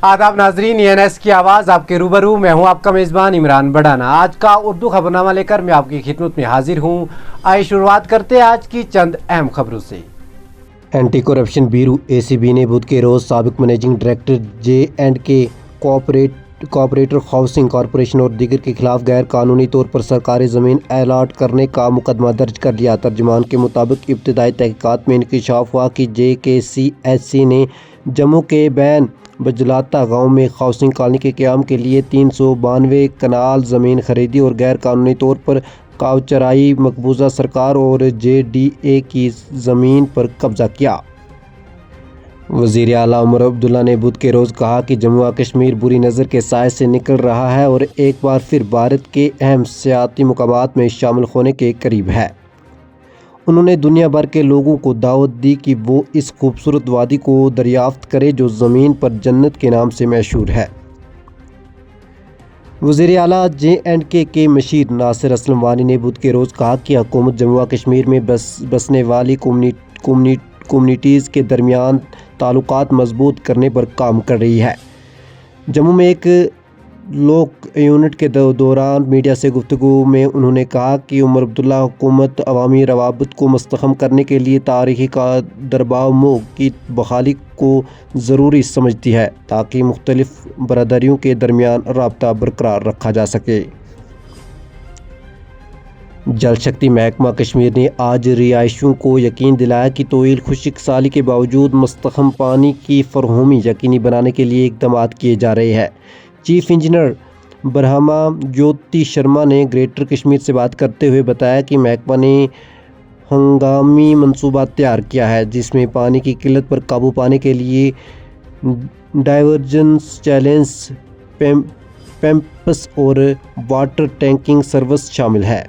आदाब नाजरीन, ENS की आवाज़ आपके रूबरू। मैं हूं आपका मेज़बान इमरान बड़ाना। आज का उर्दू खबरनामा लेकर मैं आपकी खिदमत में हाजिर हूं। आइए शुरुआत करते हैं आज की चंद अहम खबरों से। एंटी करप्शन ब्यूरो ACB ने बुध के रोज़ साबिक managing director J&K cooperative housing corporation और दीगर के खिलाफ गैर कानूनी तौर पर सरकारी ज़मीन अलाट करने का मुकदमा दर्ज कर लिया। तर्जुमान के मुताबिक इब्तदाई तहकीकात में इंकशाफ हुआ कि JKCSC ने जम्मू के बैन बजलाता गांव में हाउसिंग कॉलोनी के क़याम के लिए 392 कनाल ज़मीन खरीदी और गैर कानूनी तौर पर कावचराई मकबूजा सरकार और JDA की ज़मीन पर कब्जा किया। वज़ीर आला उमर अब्दुल्ला ने बुध के रोज़ कहा कि जम्मू और कश्मीर बुरी नज़र के साए से निकल रहा है और एक बार फिर भारत के अहम सियासी मुकामात में शामिल होने के करीब है। उन्होंने दुनिया भर के लोगों को दावत दी कि वो इस खूबसूरत वादी को दरियाफ्त करे जो ज़मीन पर जन्नत के नाम से मशहूर है। वज़ीर आला J&K के मशीर नासिर असलम वानी ने बुध के रोज़ कहा कि हुकूमत जम्मू और कश्मीर में बसने वाली कम्युनिटीज़ के दरमियान ताल्लुकात मजबूत करने पर काम कर रही है। जम्मू में एक लोक यूनिट के दौरान मीडिया से गुफ्तगू में उन्होंने कहा कि उमर अब्दुल्ला हुकूमत अवामी रवाबत को मुस्तहकम करने के लिए तारीख़ी का दरबाव मोह की बहाली को ज़रूरी समझती है ताकि मुख्तलिफ बरादरियों के दरमियान राब्ता बरकरार रखा जा सके। जल शक्ति महकमा कश्मीर ने आज रिहायशियों को यकीन दिलाया कि तवील खुश्क साली के बावजूद मुस्तहकम पानी की फरहमी यकीनी बनाने के लिए इक़दाम किए जा रहे हैं। चीफ इंजीनियर ब्रह्मा ज्योति शर्मा ने ग्रेटर कश्मीर से बात करते हुए बताया कि महकमा ने हंगामी मंसूबा तैयार किया है जिसमें पानी की किल्लत पर काबू पाने के लिए डाइवर्जेंस चैलेंज पैम्प्स और वाटर टैंकिंग सर्विस शामिल है।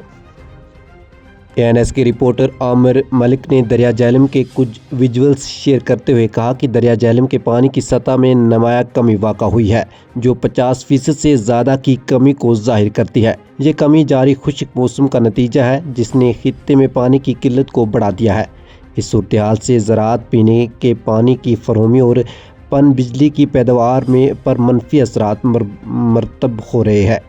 ENS के रिपोर्टर आमिर मलिक ने दरिया झेलम के कुछ विजुअल्स शेयर करते हुए कहा कि दरिया झेलम के पानी की सतह में नुमायां कमी वाक़ा हुई है जो 50% से ज़्यादा की कमी को ज़ाहिर करती है। ये कमी जारी खुश्क मौसम का नतीजा है जिसने खित्ते में पानी की किल्लत को बढ़ा दिया है। इस सूरत हाल से ज़राअत, पीने के पानी की फरहमी और पन बिजली की पैदावार में पर मनफी असरात मरतब हो रहे हैं।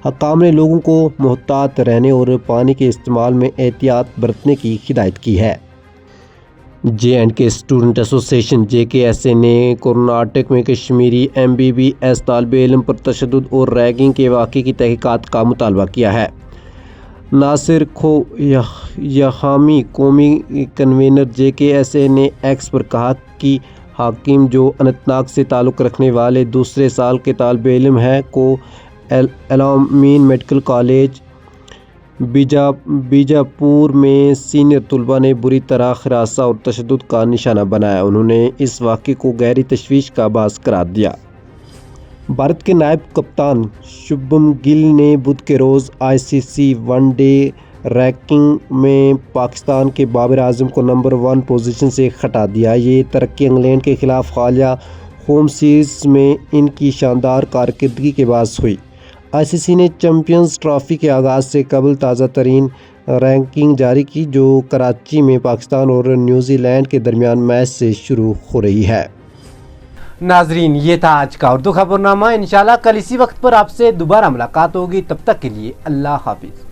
हकाम ने लोगों को मुहतात रहने और पानी के इस्तेमाल में एहतियात बरतने की हिदायत की है। J&K स्टूडेंट एसोसिएशन JKSA ने कर्नाटक में कश्मीरी MBBS तालिब इल्म पर तशद्दुद और रैगिंग के वाक़े की तहकीकात का मुतालबा किया है। नासिर यहामी कौमी कन्वीनर JKSA ने X पर कहा कि हाकिम जो अनंतनाग से ताल्लुक़ रखने वाले दूसरे साल के तालिब इल्म हैं को अल-अमीन मेडिकल कॉलेज बीजापुर में सीनियर तलबा ने बुरी तरह हरासा और तशद्दुद का निशाना बनाया। उन्होंने इस वाक़े को गहरी तशवीश का बास करार दिया। भारत के नायब कप्तान शुभम गिल ने बुध के रोज़ ICC वनडे रैंकिंग में पाकिस्तान के बाबर आजम को नंबर 1 पोजीशन से हटा दिया। ये तरक्की इंग्लैंड के ख़िलाफ़ हालिया होम सीरीज़ में इनकी शानदार कारकर्दगी के बाद हुई। ICC ने चैम्पियंस ट्रॉफ़ी के आगाज़ से कबल ताज़ा तरीन रैंकिंग जारी की जो कराची में पाकिस्तान और न्यूजीलैंड के दरमियान मैच से शुरू हो रही है। नाजरीन, ये था आज का उर्दू खबरनामा। इंशाल्लाह कल इसी वक्त पर आपसे दोबारा मुलाकात होगी। तब तक के लिए अल्लाह हाफिज़।